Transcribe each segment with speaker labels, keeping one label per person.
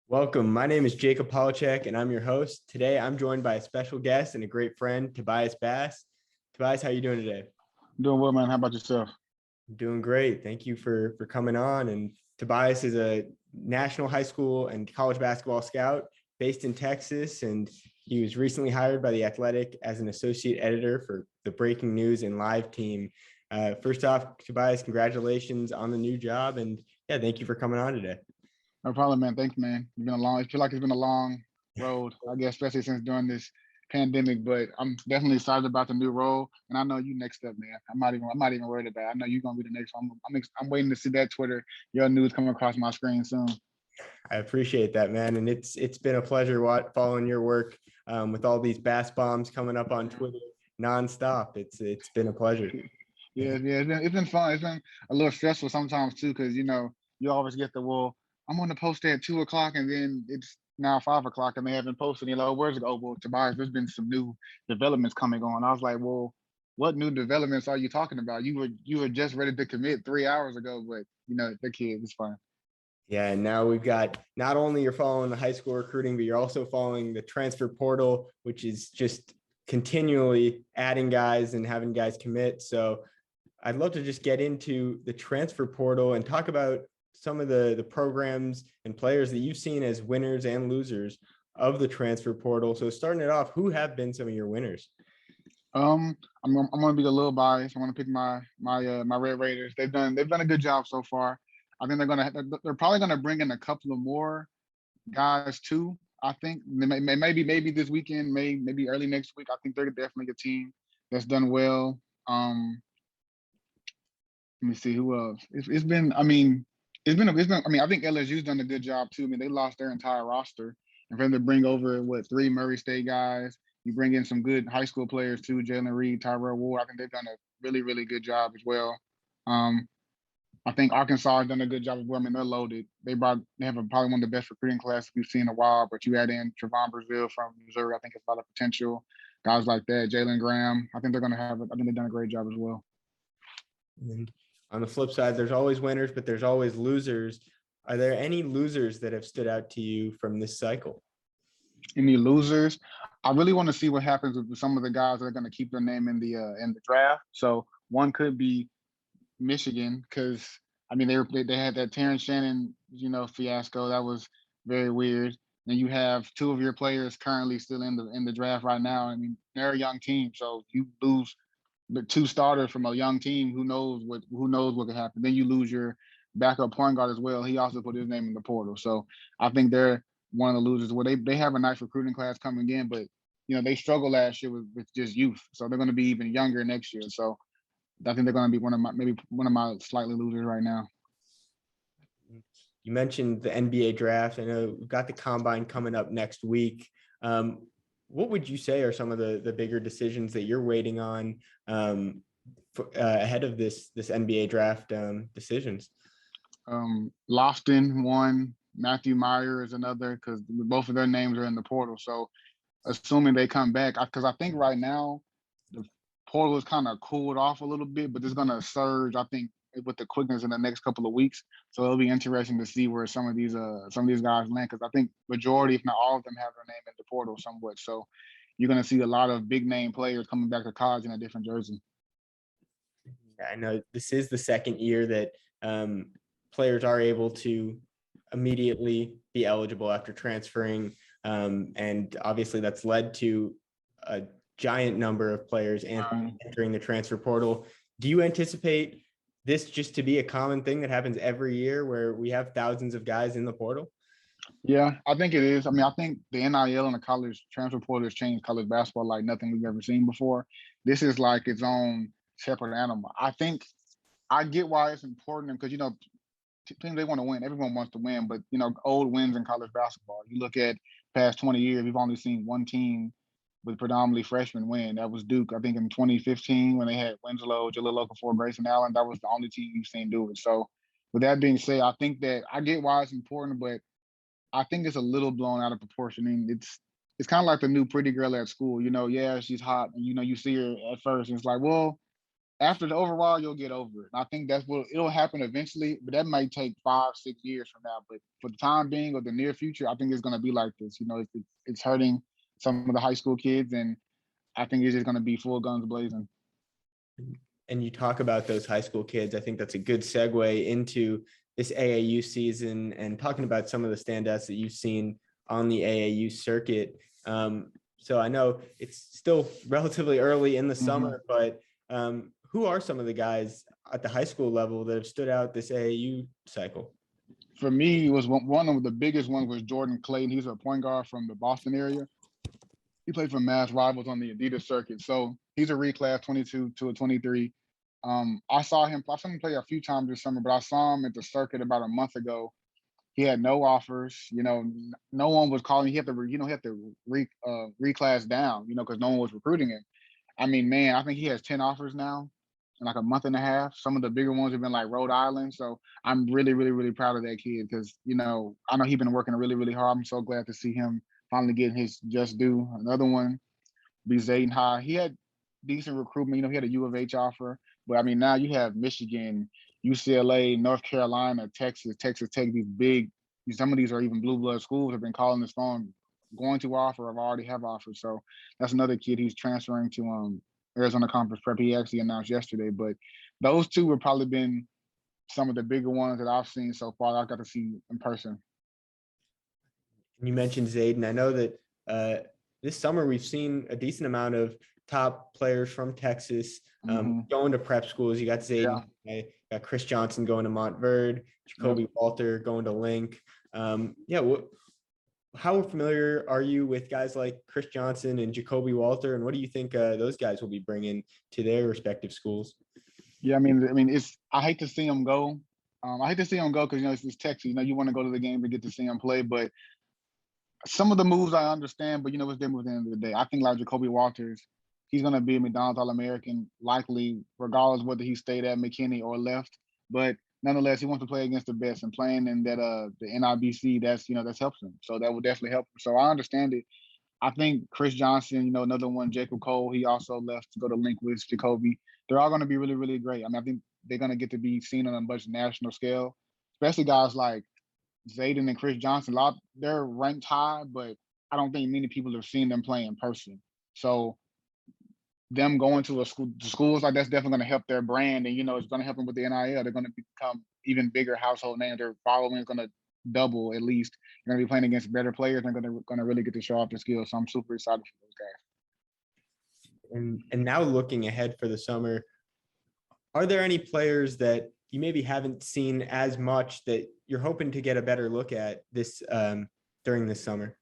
Speaker 1: Welcome. My name is Jacob Polacheck, and I'm your host. Today, I'm joined by a special guest and a great friend, Tobias Bass. Tobias, how are you doing today?
Speaker 2: Doing well, man. How about yourself?
Speaker 1: I'm doing great. Thank you for coming on. And Tobias is a national high school and college basketball scout based in Texas, and he was recently hired by The Athletic as an associate editor for the Breaking News and Live team. First off, Tobias, congratulations on the new job, and yeah, thank you for coming on today.
Speaker 2: No problem, man. Thanks, man. It's been a long. I feel like it's been a long road, I guess, especially since during this pandemic. But I'm definitely excited about the new role, and I know you next up, man. I'm not even worried about it. I know you're gonna be the next one. I'm waiting to see that your news coming across my screen soon.
Speaker 1: I appreciate that, man. And it's been a pleasure following your work with all these bass bombs coming up on Twitter nonstop. It's been a pleasure.
Speaker 2: Yeah. It's been fun. It's been a little stressful sometimes too, because you always get I'm going to post at 2 o'clock, and then it's now 5 o'clock, and they haven't posted. You're like, oh, where's it? Oh, well, Tobias, there's been some new developments coming on. I was like, well, what new developments are you talking about? You were just ready to commit 3 hours ago, but the kid is fine.
Speaker 1: Yeah, and now we've got not only you're following the high school recruiting, but you're also following the transfer portal, which is just continually adding guys and having guys commit. So I'd love to just get into the transfer portal and talk about some of the programs and players that you've seen as winners and losers of the transfer portal. So starting it off, who have been some of your winners?
Speaker 2: I'm gonna be a little biased. I want to pick my Red Raiders. They've done a good job so far. I think they're probably gonna bring in a couple of more guys too. I think maybe this weekend, maybe early next week. I think they're definitely a team that's done well. Let me see who else. It's been. I mean, I mean, I think LSU's done a good job too. I mean, they lost their entire roster, and for them to bring over three Murray State guys, you bring in some good high school players too, Jalen Reed, Tyrell Ward. I think they've done a really good job as well. Um, I think Arkansas has done a good job as well. I mean, they're loaded. They have probably one of the best recruiting classes we've seen in a while. But you add in Trevon Brazile from Missouri, I think it's a lot of potential. Guys like that, Jalen Graham. I think they're going to have it. I think they've done a great job as well.
Speaker 1: And on the flip side, there's always winners, but there's always losers. Are there any losers that have stood out to you from this cycle?
Speaker 2: Any losers? I really want to see what happens with some of the guys that are going to keep their name in the draft. So one could be Michigan, because I mean they had that Terrence Shannon fiasco that was very weird. And you have two of your players currently still in the draft right now. I mean, they're a young team, so you lose the two starters from a young team. Who knows what could happen? Then you lose your backup point guard as well. He also put his name in the portal. So I think they're one of the losers. Where they have a nice recruiting class coming in, but they struggled last year with just youth. So they're going to be even younger next year. So I think they're going to be maybe one of my slightly losers right now.
Speaker 1: You mentioned the NBA draft. I know we've got the combine coming up next week. What would you say are some of the bigger decisions that you're waiting on ahead of this NBA draft decisions?
Speaker 2: Lofton one, Matthew Meyer is another, because both of their names are in the portal. So assuming they come back, because I think right now the portal is kind of cooled off a little bit, but it's going to surge, I think, with the quickness in the next couple of weeks. So it'll be interesting to see where some of these guys land, because I think majority, if not all of them, have their name in the portal somewhat. So you're going to see a lot of big name players coming back to college in a different jersey.
Speaker 1: I know this is the second year that players are able to immediately be eligible after transferring. And obviously that's led to a giant number of players entering the transfer portal. Do you anticipate this just to be a common thing that happens every year where we have thousands of guys in the portal?
Speaker 2: Yeah, I think it is. I mean, I think the NIL and the college transfer portal has changed college basketball like nothing we've ever seen before. This is like its own separate animal. I think I get why it's important, because teams, they want to win. Everyone wants to win, but old wins in college basketball. You look at past 20 years, we've only seen one team with predominantly freshmen win. That was Duke. I think in 2015 when they had Winslow, Jaleel Okafor, Grayson Allen, that was the only team you've seen do it. So with that being said, I think that I get why it's important, but I think it's a little blown out of proportion. I mean, it's kind of like the new pretty girl at school. Yeah, she's hot, and you see her at first, and it's like, well, after the overall, you'll get over it. I think that's what it'll happen eventually, but that might take 5-6 years from now. But for the time being or the near future, I think it's going to be like this. You know, it's hurting some of the high school kids, and I think it's just going to be full guns blazing.
Speaker 1: And you talk about those high school kids. I think that's a good segue into this AAU season and talking about some of the standouts that you've seen on the AAU circuit. So I know it's still relatively early in the summer, but who are some of the guys at the high school level that have stood out this AAU cycle?
Speaker 2: For me, it was one of the biggest ones was Jordan Clayton. He's a point guard from the Boston area. He played for Mass Rivals on the Adidas circuit. So he's a reclass 22 to a 23. I saw him play a few times this summer, but I saw him at the circuit about a month ago. He had no offers, you know, no one was calling. He had to reclass down, you know, because no one was recruiting him. I mean, man, I think he has 10 offers now in like a month and a half. Some of the bigger ones have been like Rhode Island. So I'm really, really, really proud of that kid because, you know, I know he's been working really, really hard. I'm so glad to see him finally getting his just due. Another one be Zayden High. He had decent recruitment. You know, he had a U of H offer. But I mean, now you have Michigan, UCLA, North Carolina, Texas Tech, some of these are even blue blood schools have been calling this phone, going to offer or already have offers. So that's another kid he's transferring to Arizona Conference Prep. He actually announced yesterday. But those two have probably been some of the bigger ones that I've seen so far. I got to see in person.
Speaker 1: You mentioned Zayden. I know that this summer we've seen a decent amount of top players from Texas going to prep schools. You got Zayden, you got Chris Johnson going to Montverde, Jacoby Walter going to Link. How familiar are you with guys like Chris Johnson and Jacoby Walter, and what do you think those guys will be bringing to their respective schools?
Speaker 2: Yeah, I mean, I hate to see them go. I hate to see them go because, you know, it's Texas. You know, you want to go to the game to get to see them play, but some of the moves I understand, but, you know, it's them at the end of the day. I think like Jacoby Walters, he's going to be a McDonald's All-American, likely, regardless whether he stayed at McKinney or left. But nonetheless, he wants to play against the best, and playing in that the NIBC, that's helps him. So that will definitely help him. So I understand it. I think Chris Johnson, you know, another one, Jacob Cole, he also left to go to Link with Jacoby. They're all going to be really, really great. I mean, I think they're going to get to be seen on a much national scale, especially guys like Zayden and Chris Johnson. They're ranked high, but I don't think many people have seen them play in person. So them going to schools like that's definitely going to help their brand, and, you know, it's going to help them with the NIL. They're going to become even bigger household names. Their following is going to double at least. They're going to be playing against better players. They're going to really get to show off their skills. So I'm super excited for those guys.
Speaker 1: And now looking ahead for the summer, are there any players that you maybe haven't seen as much that you're hoping to get a better look at this during this summer?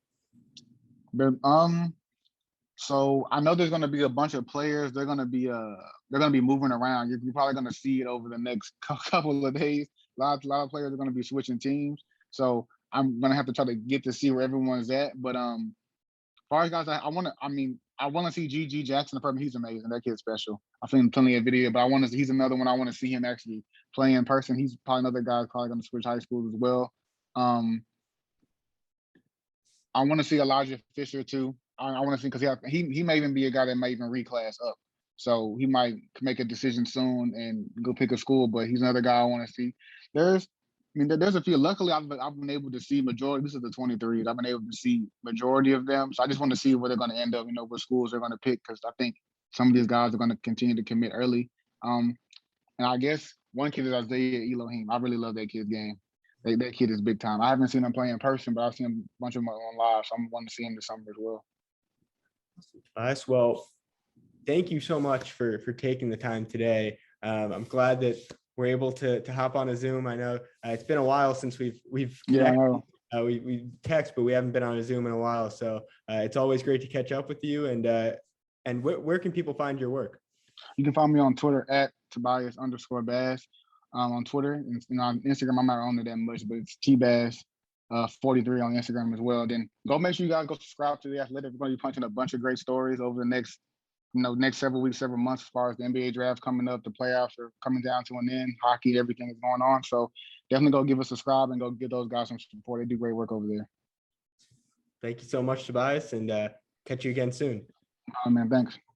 Speaker 2: But so I know there's going to be a bunch of players. They're going to be moving around. You're probably going to see it over the next couple of days. A lot of players are going to be switching teams. So I'm going to have to try to get to see where everyone's at. But as far as guys, I want to see G.G. Jackson. He's amazing. That kid's special. I've seen plenty of video, but he's another one I want to see him actually play in person. He's probably another guy probably going to switch high schools as well. I want to see Elijah Fisher too. I want to see because he may even be a guy that might even reclass up. So he might make a decision soon and go pick a school. But he's another guy I want to see. There's a few. Luckily, I've been able to see majority. This is the 23s. I've been able to see majority of them. So I just want to see where they're going to end up. You know, what schools they're going to pick, because I think some of these guys are going to continue to commit early. And I guess one kid is Isaiah Elohim. I really love that kid's game. That kid is big time. I haven't seen him play in person, but I've seen a bunch of them on live. So I'm wanting to see him this summer as well.
Speaker 1: Nice. Well, thank you so much for taking the time today. I'm glad that we're able to hop on a Zoom. I know it's been a while since we've connected. We text, but we haven't been on a Zoom in a while. So it's always great to catch up with you. And where can people find your work?
Speaker 2: You can find me on Twitter at Tobias_Bass. On Twitter, and on Instagram, I'm not on it that much, but it's TBass 43 on Instagram as well. Then go make sure you guys go subscribe to The Athletic. We're going to be punching a bunch of great stories over the next several weeks, several months, as far as the NBA draft coming up, the playoffs are coming down to an end, hockey, everything is going on. So definitely go give us a subscribe and go give those guys some support. They do great work over there.
Speaker 1: Thank you so much, Tobias, and catch you again soon.
Speaker 2: All right, man. Thanks.